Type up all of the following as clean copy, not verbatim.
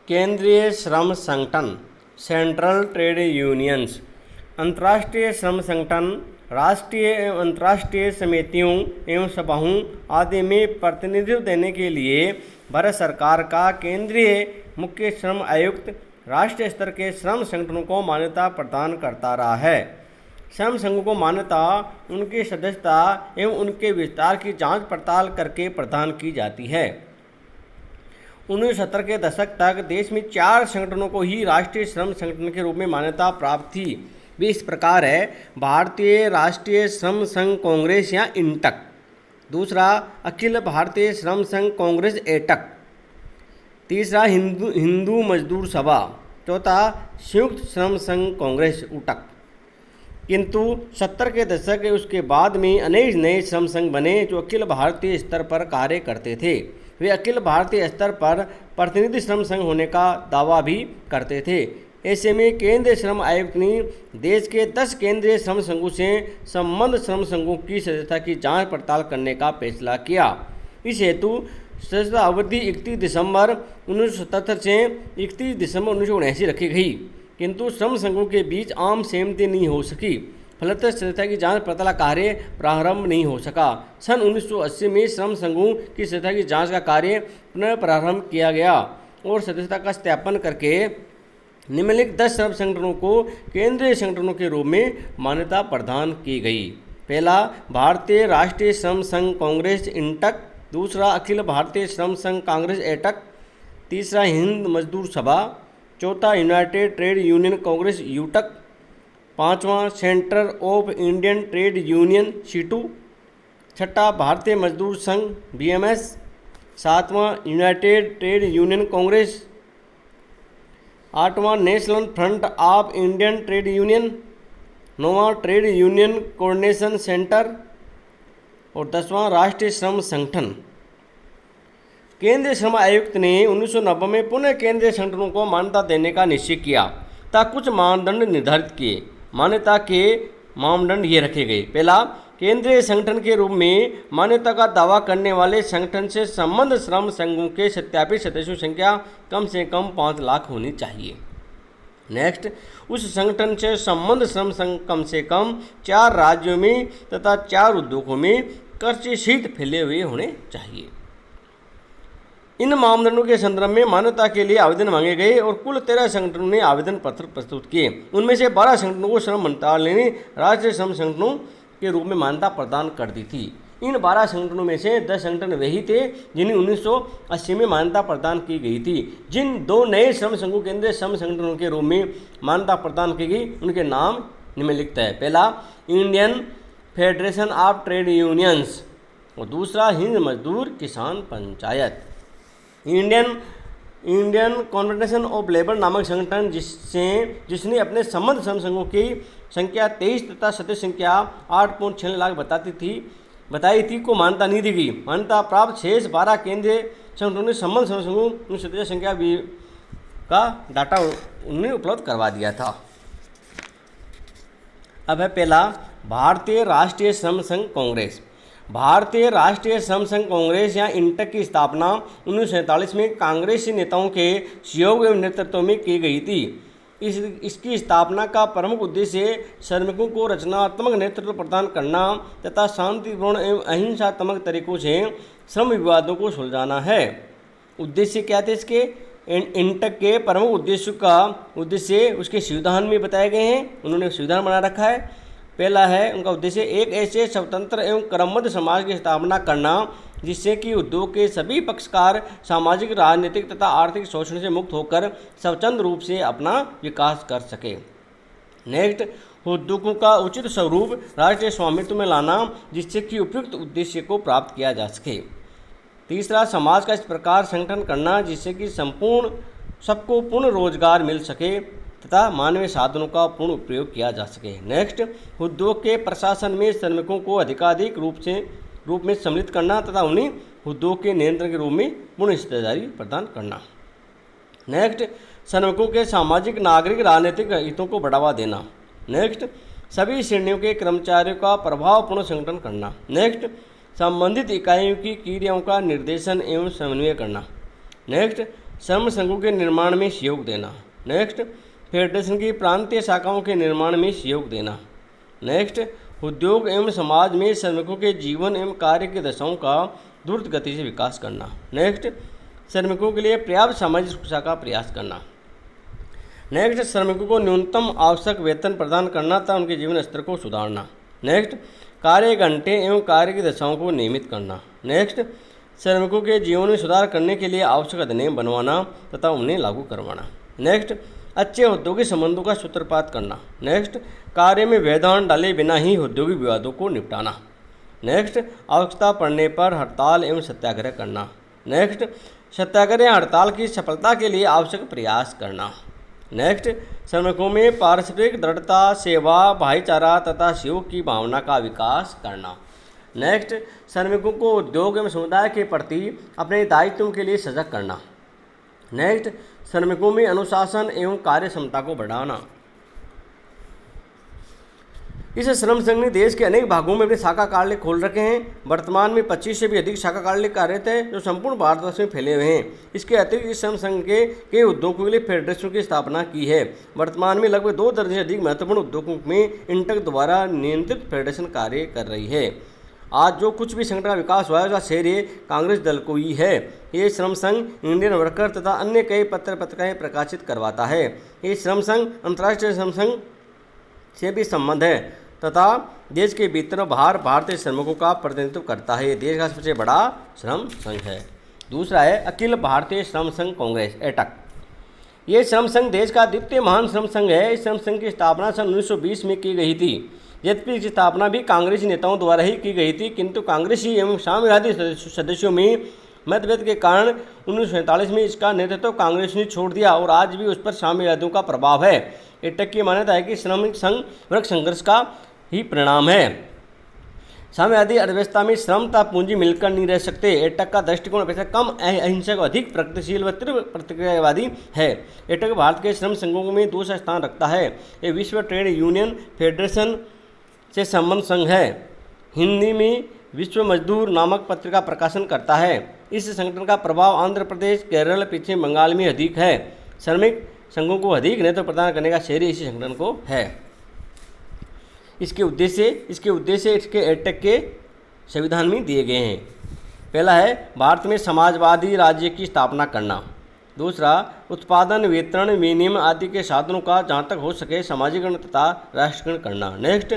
केंद्रीय श्रम संगठन सेंट्रल ट्रेड यूनियंस, अंतर्राष्ट्रीय श्रम संगठन राष्ट्रीय एवं अंतर्राष्ट्रीय समितियों एवं सभाओं आदि में प्रतिनिधित्व देने के लिए भारत सरकार का केंद्रीय मुख्य श्रम आयुक्त राष्ट्रीय स्तर के श्रम संगठनों को मान्यता प्रदान करता रहा है। श्रम संघों को मान्यता उनकी सदस्यता एवं उनके विस्तार की जांच पड़ताल करके प्रदान की जाती है। 1970 के दशक तक देश में 4 संगठनों को ही राष्ट्रीय श्रम संगठन के रूप में मान्यता प्राप्त थी। वे इस प्रकार है: भारतीय राष्ट्रीय श्रम संघ कांग्रेस या इंटक, दूसरा अखिल भारतीय श्रम संघ कांग्रेस एटक, तीसरा हिंदू मजदूर सभा, चौथा संयुक्त श्रम संघ कांग्रेस उटक। किंतु 70 के दशक के उसके बाद में अनेक नए श्रम संघ बने जो अखिल भारतीय स्तर पर कार्य करते थे। वे अखिल भारतीय स्तर पर प्रतिनिधि श्रम संघ होने का दावा भी करते थे। ऐसे में केंद्रीय श्रम आयुक्त ने देश के 10 केंद्रीय श्रम संघों से संबद्ध श्रम संघों की सदस्यता की जांच पड़ताल करने का फैसला किया। इस हेतु सदस्यता अवधि 31 दिसंबर 1977 से 31 दिसंबर 1979 रखी गई, किंतु श्रम संघों के बीच आम सहमति नहीं हो सकी। फलतः सदस्यता की जांच पड़ताल कार्य प्रारंभ नहीं हो सका। सन 1980 में श्रम संघों की सदस्यता की जांच का कार्य पुनः प्रारंभ किया गया और सदस्यता का सत्यापन करके निम्नलिखित 10 श्रम संगठनों को केंद्रीय संगठनों के रूप में मान्यता प्रदान की गई। पहला, भारतीय राष्ट्रीय श्रम संघ कांग्रेस इंटक, दूसरा अखिल भारतीय श्रम संघ कांग्रेस एटक, तीसरा हिंद मजदूर सभा, चौथा United Trade Union Congress UTUC, पांचवा Centre of Indian trade Union CITU, छठा भारतीय मजदूर संघ बीएमएस, सातवां यूनाइटेड ट्रेड यूनियन कांग्रेस, आठवां national front of Indian trade union, नौवां ट्रेड यूनियन कोऑर्डिनेशन सेंटर और 10वां राष्ट्रीय श्रम संगठन। केंद्रीय श्रम आयुक्त ने 1990 में पुनः केंद्रीय संगठनों को मान्यता देने का निश्चय किया तथा कुछ मानदंड निर्धारित किए। मान्यता के मानदंड ये रखे गए: पहला, केंद्रीय संगठन के रूप में मान्यता का दावा करने वाले संगठन से संबद्ध श्रम संघों के सत्यापित सदस्यों की संख्या कम से कम 5 लाख होनी चाहिए। नेक्स्ट, उस संगठन से संबद्ध श्रम संघ कम से कम 4 राज्यों में तथा 4 उद्योगों में कार्यशील फैले हुए होने चाहिए। इन मानदंडों के संदर्भ में मान्यता के लिए आवेदन मांगे गए और कुल 13 संगठनों ने आवेदन पत्र प्रस्तुत किए। उनमें से 12 संगठनों को श्रम मंत्रालय ने राष्ट्रीय श्रम संगठनों के रूप में मान्यता प्रदान कर दी थी। इन 12 संगठनों में से 10 संगठन वही थे जिन्हें 1980 में मान्यता प्रदान की गई थी। जिन 2 नए श्रम संघों केंद्रीय श्रम संगठनों के रूप में मान्यता प्रदान की गई उनके नाम निम्नलिखित है: पहला, Indian federation of trade unions और दूसरा हिंद मजदूर किसान panchayat. Indian confederation of labour नामक संगठन जिसने अपने संबद्ध श्रम संघों की संख्या 23 तथा सदस्य संख्या 8.6 लाख बताई थी को मान्यता नहीं दी गई। मान्यता प्राप्त शेष 12 केंद्रीय संगठनों ने संबद्ध श्रम संघों की सदस्य संख्या का डाटा उन्हें उपलब्ध करवा दिया था। अब है पहला, भारतीय राष्ट्रीय श्रम संघ कांग्रेस। भारतीय राष्ट्रीय श्रम संघ कांग्रेस या इंटक की स्थापना 1947 में कांग्रेसी नेताओं के सहयोग एवं नेतृत्व में की गई थी। इसकी स्थापना का प्रमुख उद्देश्य श्रमिकों को रचनात्मक नेतृत्व प्रदान करना तथा शांतिपूर्ण एवं अहिंसात्मक तरीकों से श्रम विवादों को सुलझाना है। उद्देश्य क्या थे इसके? इंटक के प्रमुख उद्देश्य उसके संविधान में बताए गए हैं। उन्होंने संविधान बना रखा है। पहला है उनका उद्देश्य एक ऐसे स्वतंत्र एवं क्रमबद्ध समाज की स्थापना करना जिससे कि उद्योग के सभी पक्षकार सामाजिक, राजनीतिक तथा आर्थिक शोषण से मुक्त होकर स्वच्छंद रूप से अपना विकास कर सके। नेक्स्ट, उद्योगों का उचित स्वरूप राष्ट्रीय स्वामित्व में लाना जिससे कि उपयुक्त उद्देश्य को प्राप्त किया जा सके। तीसरा, समाज का इस प्रकार संगठन करना जिससे कि सबको पूर्ण रोजगार मिल सके तथा मानवीय साधनों का पूर्ण उपयोग किया जा सके। नेक्स्ट, उद्योग के प्रशासन में श्रमिकों को अधिकाधिक रूप में सम्मिलित करना तथा उन्हें उद्योग के नियंत्रण के रूप में पूर्ण हिस्सेदारी प्रदान करना। नेक्स्ट, श्रमिकों के सामाजिक, नागरिक, राजनीतिक हितों को बढ़ावा देना। नेक्स्ट, सभी श्रेणियों के कर्मचारियों का प्रभावपूर्ण संगठन करना। नेक्स्ट, संबंधित इकाइयों की क्रियाओं का निर्देशन एवं समन्वय करना। नेक्स्ट, श्रम संघों के निर्माण में सहयोग देना। नेक्स्ट, फेडरेशन की प्रांतीय शाखाओं के निर्माण में सहयोग देना। नेक्स्ट, उद्योग एवं समाज में श्रमिकों के जीवन एवं कार्य की दशाओं का द्रुत गति से विकास करना। नेक्स्ट, श्रमिकों के लिए पर्याप्त सामाजिक सुरक्षा का प्रयास करना। नेक्स्ट, श्रमिकों को न्यूनतम आवश्यक वेतन प्रदान करना तथा उनके जीवन स्तर को सुधारना। नेक्स्ट, कार्य घंटे एवं कार्य की दशाओं को नियमित करना। नेक्स्ट, श्रमिकों के जीवन में सुधार करने के लिए आवश्यक अधिनियम बनवाना तथा उन्हें लागू करवाना। नेक्स्ट, अच्छे औद्योगिक संबंधों का सूत्रपात करना। नेक्स्ट, कार्य में व्यवधान डाले बिना ही औद्योगिक विवादों को निपटाना। नेक्स्ट, आवश्यकता पड़ने पर हड़ताल एवं सत्याग्रह करना। नेक्स्ट, सत्याग्रह हड़ताल की सफलता के लिए आवश्यक प्रयास करना। नेक्स्ट, श्रमिकों में पारस्परिक दृढ़ता, सेवा, भाईचारा तथा सहयोग की भावना का विकास करना। नेक्स्ट, श्रमिकों को उद्योग एवं समुदाय के प्रति अपने दायित्वों के लिए सजग करना। नेक्स्ट, श्रमिकों में अनुशासन एवं कार्य क्षमता को बढ़ाना। इस श्रम संघ ने देश के अनेक भागों में अपने शाखा कार्यालय खोल रखे हैं। वर्तमान में 25 से भी अधिक शाखा कार्यालय कार्यरत हैं जो संपूर्ण भारतवर्ष में फैले हुए हैं। इसके अतिरिक्त इस श्रम संघ के उद्योगों के लिए फेडरेशन की स्थापना की है। वर्तमान में लगभग 2 दर्जन से अधिक महत्वपूर्ण उद्योगों में इंटक द्वारा नियंत्रित फेडरेशन कार्य कर रही है। आज जो कुछ भी संगठन का विकास हुआ है उसका श्रेय कांग्रेस दल को ही है। ये श्रम संघ इंडियन वर्कर तथा अन्य कई पत्र पत्रिकाएँ प्रकाशित करवाता है। ये श्रम संघ अंतर्राष्ट्रीय श्रम संघ से भी संबंध है तथा देश के भीतर और बाहर भारतीय श्रमिकों का प्रतिनिधित्व करता है। देश का सबसे बड़ा श्रम संघ है। दूसरा है अखिल भारतीय श्रम संघ कांग्रेस, एटक। ये श्रम संघ देश का द्वितीय महान श्रम संघ है। इस श्रम संघ की स्थापना सन 1920 में की गई थी। यद्यपि इसकी स्थापना भी कांग्रेसी नेताओं द्वारा ही की गई थी, किंतु कांग्रेसी एवं साम्यवादी सदस्यों में मतभेद के कारण 1947 में इसका नेतृत्व कांग्रेस ने छोड़ दिया और आज भी उस पर साम्यवादियों का प्रभाव है। एटक की मान्यता है कि श्रमिक संघ वर्ग संघर्ष का ही परिणाम है। साम्यवादी अर्थव्यवस्था में श्रम तथा पूंजी मिलकर नहीं रह सकते। एटक का दृष्टिकोण अपेक्षा कम अहिंसक, अधिक प्रगतिशील व तीव्र प्रतिक्रियावादी है। एटक भारत के श्रम संघों में दूसरा स्थान रखता है। ये विश्व ट्रेड यूनियन फेडरेशन से संबंध संघ है। हिंदी में विश्व मजदूर नामक पत्रिका प्रकाशन करता है। इस संगठन का प्रभाव आंध्र प्रदेश, केरल, पश्चिम बंगाल में अधिक है। श्रमिक संघों को अधिक नेतृत्व प्रदान करने का श्रेय इसी संगठन को है। इसके उद्देश्य इसके एटक के संविधान में दिए गए हैं। पहला है भारत में समाजवादी राज्य की स्थापना करना। दूसरा, उत्पादन, वितरण, विनिमय आदि के साधनों का जहाँ तक हो सके सामाजिकरण तथा राष्ट्रीयकरण करना। नेक्स्ट,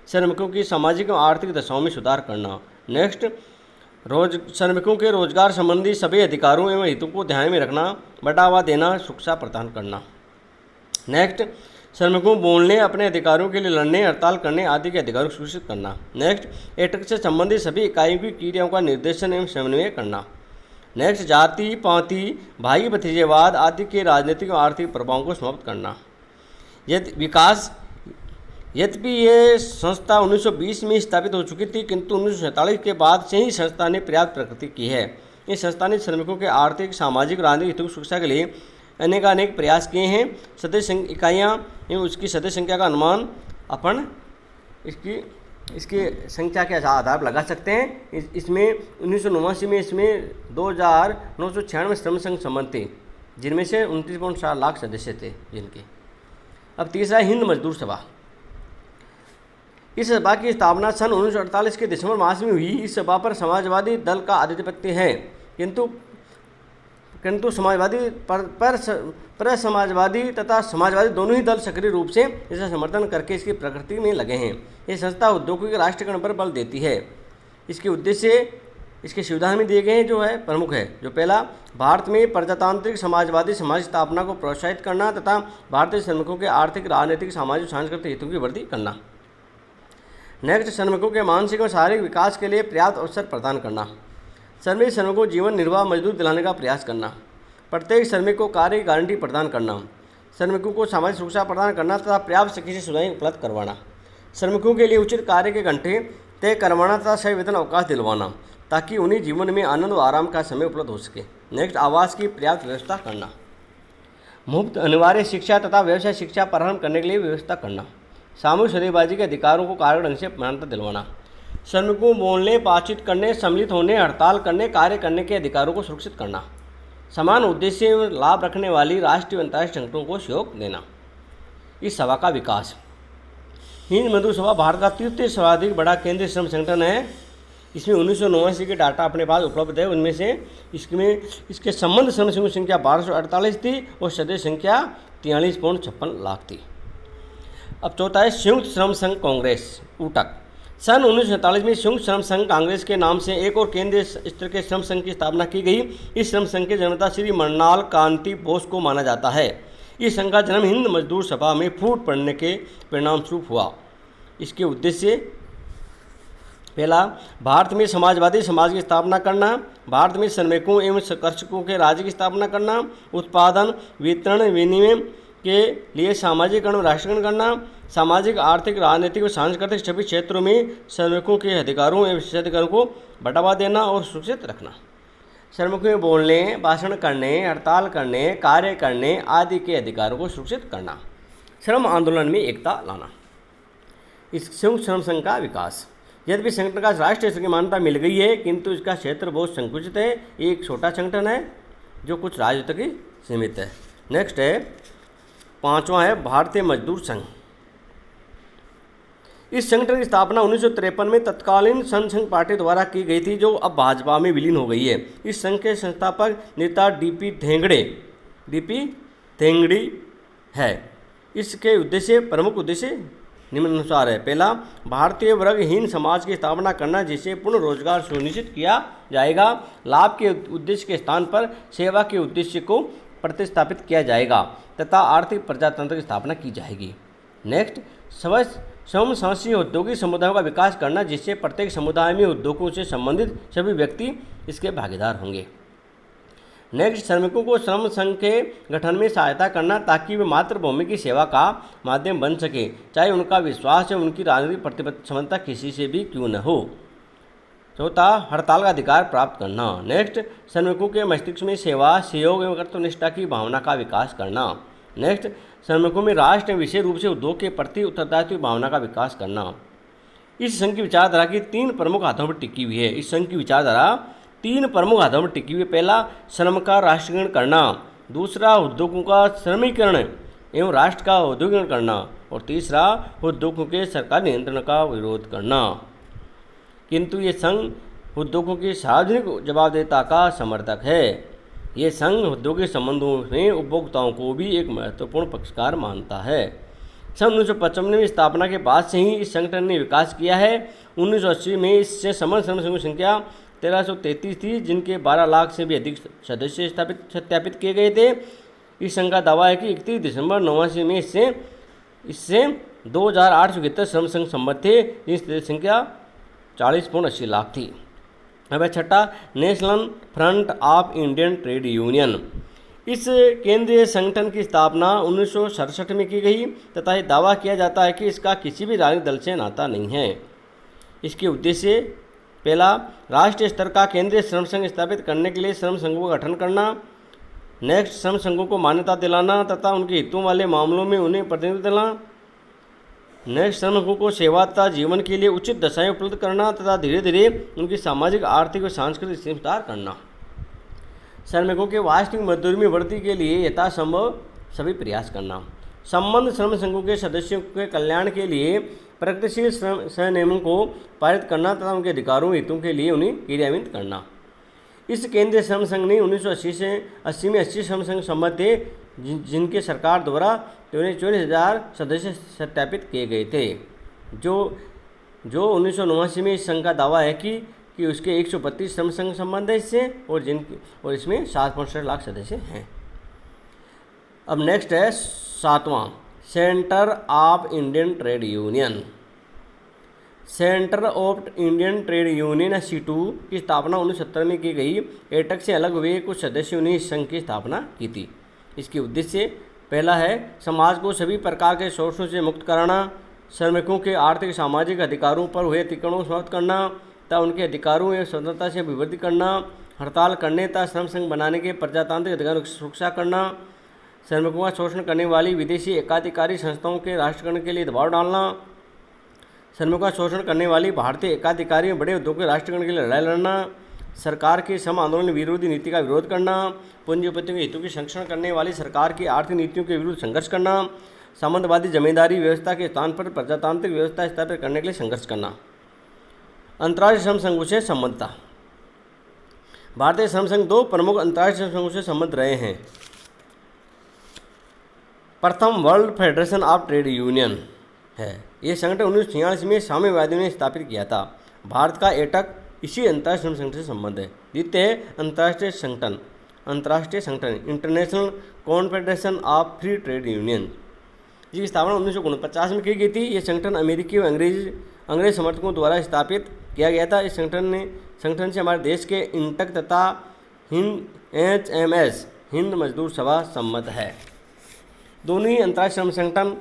श्रमिकों की सामाजिक और आर्थिक दशाओं में सुधार करना। नेक्स्ट, श्रमिकों के रोजगार संबंधी सभी अधिकारों एवं हितों को ध्यान में रखना, बढ़ावा देना, सुरक्षा प्रदान करना। नेक्स्ट, श्रमिकों बोलने, अपने अधिकारों के लिए लड़ने, हड़ताल करने आदि के अधिकारों को सुनिश्चित करना। नेक्स्ट, एटक से संबंधित सभी इकाइयों की क्रियाओं का निर्देशन एवं समन्वय करना। नेक्स्ट, जाति पाति, भाई भतीजेवाद आदि के राजनीतिक और आर्थिक प्रभावों को समाप्त करना। यद्यपि ये संस्था 1920 में स्थापित हो चुकी थी, किंतु 1947 के बाद से ही संस्था ने पर्याप्त प्रगति की है। इस संस्था ने श्रमिकों के आर्थिक, सामाजिक और राजनीतिक हितों की सुरक्षा के लिए अनेक प्रयास किए हैं। सदस्य इकाइयाँ एवं उसकी सदस्य संख्या का अनुमान अपन इसकी संख्या के आधार पर लगा सकते हैं। इसमें 1989 में इसमें 2996 श्रम संघ संबंध थे, जिनमें से 29.4 लाख सदस्य थे जिनके। अब तीसरा, हिंद मजदूर सभा। इस सभा की स्थापना सन 1948 के दिसंबर मास में हुई। इस सभा पर समाजवादी दल का आधिपत्य है, किंतु समाजवादी पर समाजवादी तथा समाजवादी दोनों ही दल सक्रिय रूप से इसका समर्थन करके इसकी प्रकृति में लगे हैं। ये संस्था उद्योगों के राष्ट्रीयकरण पर बल देती है। इसके उद्देश्य इसके संविधान में दिए गए हैं, जो है प्रमुख है। जो पहला, भारत में प्रजातांत्रिक समाजवादी समाज स्थापना को प्रोत्साहित करना तथा भारतीय श्रमिकों के आर्थिक, राजनीतिक, सामाजिक, सांस्कृतिक हितों की वृद्धि करना। नेक्स्ट, श्रमिकों के मानसिक और शारीरिक विकास के लिए पर्याप्त अवसर प्रदान करना। श्रमिकों को जीवन निर्वाह मजदूर दिलाने का प्रयास करना। प्रत्येक श्रमिक को कार्य की गारंटी प्रदान करना। श्रमिकों को सामाजिक सुरक्षा प्रदान करना तथा पर्याप्त चिकित्सा सुविधाएं उपलब्ध करवाना। श्रमिकों के लिए उचित कार्य के घंटे तय करवाना तथा सही वेतन अवकाश दिलवाना, ताकि उन्हें जीवन में आनंद और आराम का समय उपलब्ध हो सके। नेक्स्ट, आवास की पर्याप्त व्यवस्था करना। मुफ्त अनिवार्य शिक्षा तथा व्यवसाय शिक्षा प्रारंभ करने के लिए व्यवस्था करना। सामूहिक सौदेबाजी के अधिकारों को कारगर ढंग से मान्यता दिलवाना। श्रमिकों बोलने, बातचीत करने, सम्मिलित होने, हड़ताल करने, कार्य करने के अधिकारों को सुरक्षित करना। समान उद्देश्य एवं लाभ रखने वाली राष्ट्रीय और अंतर्राष्ट्रीय संगठनों को सहयोग देना। इस सभा का विकास। हिंद मजदूर सभा भारत का तृतीय सर्वाधिक बड़ा केंद्रीय श्रम संगठन है। इसमें 1989 के डाटा अपने पास उपलब्ध है। उनमें से इसके संबंध श्रम संघों की संख्या 1248 थी और सदस्य संख्या 43.56 लाख थी। अब चौथा है संयुक्त श्रम संघ कांग्रेस ऊटक। सन 1947 में संयुक्त श्रम संघ कांग्रेस के नाम से एक और केंद्रीय स्तर के श्रम संघ की स्थापना की गई। इस श्रम संघ के जन्मदाता श्री मृणाल कांति बोस को माना जाता है। इस संघ का जन्म हिंद मजदूर सभा में फूट पड़ने के परिणाम स्वरूप हुआ। इसके उद्देश्य पहला, भारत में समाजवादी समाज की स्थापना करना, भारत में श्रमिकों एवं कर्षकों के राज्य की स्थापना करना, उत्पादन वितरण विनिमय के लिए सामाजिकरण राष्ट्रीयकरण करना, सामाजिक आर्थिक राजनीतिक और सांस्कृतिक सभी क्षेत्रों में श्रमिकों के अधिकारों एवं विशेषाधिकारों को बढ़ावा देना और सुरक्षित रखना, श्रमिकों में बोलने, भाषण करने, हड़ताल करने, कार्य करने आदि के अधिकारों को सुरक्षित करना, श्रम आंदोलन में एकता लाना। इस संयुक्त श्रम संघ का विकास। यद्यपि संगठन का राष्ट्रीय स्तर की मान्यता मिल गई है, किंतु इसका क्षेत्र बहुत संकुचित है। एक छोटा संगठन है जो कुछ राज्यों तक ही सीमित है। नेक्स्ट है पांचवा है भारतीय मजदूर संघ। इस संगठन की स्थापना 1953 में तत्कालीन संघ पार्टी द्वारा की गई थी, जो अब भाजपा में विलीन हो गई है। इस संघ के संस्थापक नेता डीपी धेंगड़ी है। इसके उद्देश्य प्रमुख उद्देश्य निम्नानुसार है। पहला, भारतीय वर्गहीन समाज की स्थापना करना, जिसे पूर्ण रोजगार सुनिश्चित किया जाएगा। लाभ के उद्देश्य के स्थान पर सेवा के उद्देश्य को प्रतिस्थापित किया जाएगा तथा आर्थिक प्रजातंत्र की स्थापना की जाएगी। नेक्स्ट, स्वयं शासी औद्योगिक समुदायों का विकास करना, जिससे प्रत्येक समुदाय में उद्योगों से संबंधित सभी व्यक्ति इसके भागीदार होंगे। नेक्स्ट, श्रमिकों को श्रम संघ के गठन में सहायता करना, ताकि वे मातृभूमि की सेवा का माध्यम बन सके, चाहे उनका विश्वास या उनकी राजनीतिक प्रतिबद्धता किसी से भी क्यों न हो। चौथा, हड़ताल का अधिकार प्राप्त करना। नेक्स्ट, श्रमिकों के मस्तिष्क में सेवा, सहयोग एवं कर्तव्यनिष्ठा की भावना का विकास करना। नेक्स्ट, श्रमिकों में राष्ट्र विशेष रूप से उद्योग के प्रति उत्तरदायित्व की भावना का विकास करना। इस संघ की विचारधारा की 3 प्रमुख आधारों पर टिकी हुई है। इस संघ की विचारधारा 3 प्रमुख आधारों पर टिकी हुई है। पहला, श्रम का राष्ट्रीयकरण करना। दूसरा, उद्योगों का श्रमिकरण एवं राष्ट्र का औद्योगिकरण करना। और तीसरा, उद्योगों के सरकारी नियंत्रण का विरोध करना। किंतु ये संघ उद्योगों की सार्वजनिक जवाबदेहिता का समर्थक है। ये संघ औद्योगिक संबंधों में उपभोक्ताओं को भी एक महत्वपूर्ण पक्षकार मानता है। सन 1955 में स्थापना के बाद से ही इस संगठन ने विकास किया है। 1980 में इससे समस्त श्रम संघों की संख्या 1333 थी, जिनके 12 लाख से भी अधिक सदस्य सत्यापित किए गए थे। इस संघ का दावा है कि 31 दिसंबर 1989 में इससे 2871 श्रम संघ सम्मत थे, जिनकी संख्या 40.80 लाख थी। अब छठा, national front of Indian trade union. इस केंद्रीय संगठन की स्थापना 1967 में की गई तथा यह दावा किया जाता है कि इसका किसी भी राजनीतिक दल से नाता नहीं है। इसके उद्देश्य पहला, राष्ट्रीय स्तर का केंद्रीय श्रम संघ स्थापित करने के लिए श्रम संघों का गठन करना। नेक्स्ट, श्रम संघों को मान्यता दिलाना तथा उनके हितों वाले मामलों में उन्हें प्रतिनिधित्व देना। नेक्स्ट, श्रमिकों को सेवा तथा जीवन के लिए उचित दशाएं उपलब्ध करना तथा धीरे धीरे उनकी सामाजिक, आर्थिक और सांस्कृतिक स्थिति में सुधार करना। श्रमिकों के वास्तविक मजदूरी में वृद्धि के लिए यथासंभव सभी प्रयास करना। संबंध श्रम संघों के सदस्यों के कल्याण के लिए प्रगतिशील श्रम सहनियमों को पारित करना तथा उनके अधिकारों हितों के लिए उन्हें क्रियान्वित करना। इस केंद्रीय श्रम संघ ने 1980 में 80 श्रम संघ सम्मत थे, जिनके सरकार द्वारा 24,000 सदस्य सत्यापित किए गए थे। जो 1989 में इस संघ का दावा है कि उसके 132 श्रम संघ संबंध है इससे, और इसमें 7.67 लाख सदस्य हैं। अब नेक्स्ट है 7वां, centre of Indian trade union. Centre of Indian trade union C2 की स्थापना 1970 में की गई। एटक से अलग हुए कुछ सदस्यों ने इस संघ की स्थापना की थी। इसके उद्देश्य पहला है, समाज को सभी प्रकार के शोषण से मुक्त कराना, श्रमिकों के आर्थिक सामाजिक अधिकारों पर हुए अतिक्रमणों को समाप्त करना तथा उनके अधिकारों एवं स्वतंत्रता से अभिवृद्धि करना, हड़ताल करने तथा श्रम संघ बनाने के प्रजातांत्रिक अधिकारों की सुरक्षा करना, श्रमिकों का शोषण करने वाली विदेशी एकाधिकारी संस्थाओं के राष्ट्रीयकरण के लिए दबाव डालना, श्रमिकों का शोषण करने वाली भारतीय एकाधिकारी बड़े उद्योगों के राष्ट्रीयकरण के लिए लड़ाई लड़ना, सरकार के सम आंदोलन विरोधी नीति का विरोध करना, पूंजीपतियों के हितों की संरक्षण करने वाली सरकार की आर्थिक नीतियों के विरुद्ध संघर्ष करना, सामंतवादी जमींदारी व्यवस्था के स्थान पर प्रजातांत्रिक व्यवस्था स्थापित करने के लिए संघर्ष करना। अंतर्राष्ट्रीय श्रम संघों से संबद्धता। भारतीय श्रम संघ दो प्रमुख अंतर्राष्ट्रीय संघों से संबद्ध रहे हैं। प्रथम world federation of trade union है। यह संगठन 1946 में साम्यवादियों ने स्थापित किया था। भारत का एटक इसी अंतर्राष्ट्रीय श्रम संगठन से संबद्ध है। द्वितीय अंतर्राष्ट्रीय संगठन international confederation of free trade union, जिसकी स्थापना 1949 में की गई थी। ये संगठन अमेरिकी और अंग्रेज समर्थकों द्वारा स्थापित किया गया था। इस संगठन से हमारे देश के इंटक तथा HMS हिंद मजदूर सभा सम्मत है। दोनों ही अंतर्राष्ट्रीय श्रम संगठन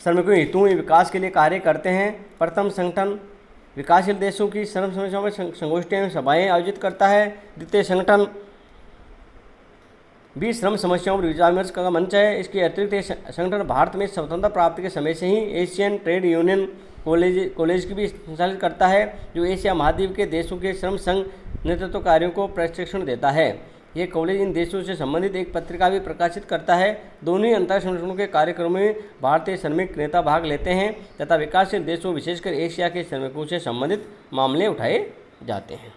श्रमिकों के हितों एवं विकास के लिए कार्य करते हैं। प्रथम संगठन विकासशील देशों की श्रम समस्याओं पर संगोष्ठियां एवं सभाएं आयोजित करता है। द्वितीय संगठन भी श्रम समस्याओं पर विचार विमर्श का मंच है। इसके अतिरिक्त ये संगठन भारत में स्वतंत्रता प्राप्ति के समय से ही एशियन ट्रेड यूनियन कॉलेज की भी संचालित करता है, जो एशिया महाद्वीप के देशों के श्रम संघ नेतृत्व कार्यों को प्रशिक्षण देता है। ये कॉलेज इन देशों से संबंधित एक पत्रिका भी प्रकाशित करता है। दोनों ही अंतर्राष्ट्रीय संगठनों के कार्यक्रमों में भारतीय श्रमिक नेता भाग लेते हैं तथा विकासशील देशों विशेषकर एशिया के श्रमिकों से संबंधित मामले उठाए जाते हैं।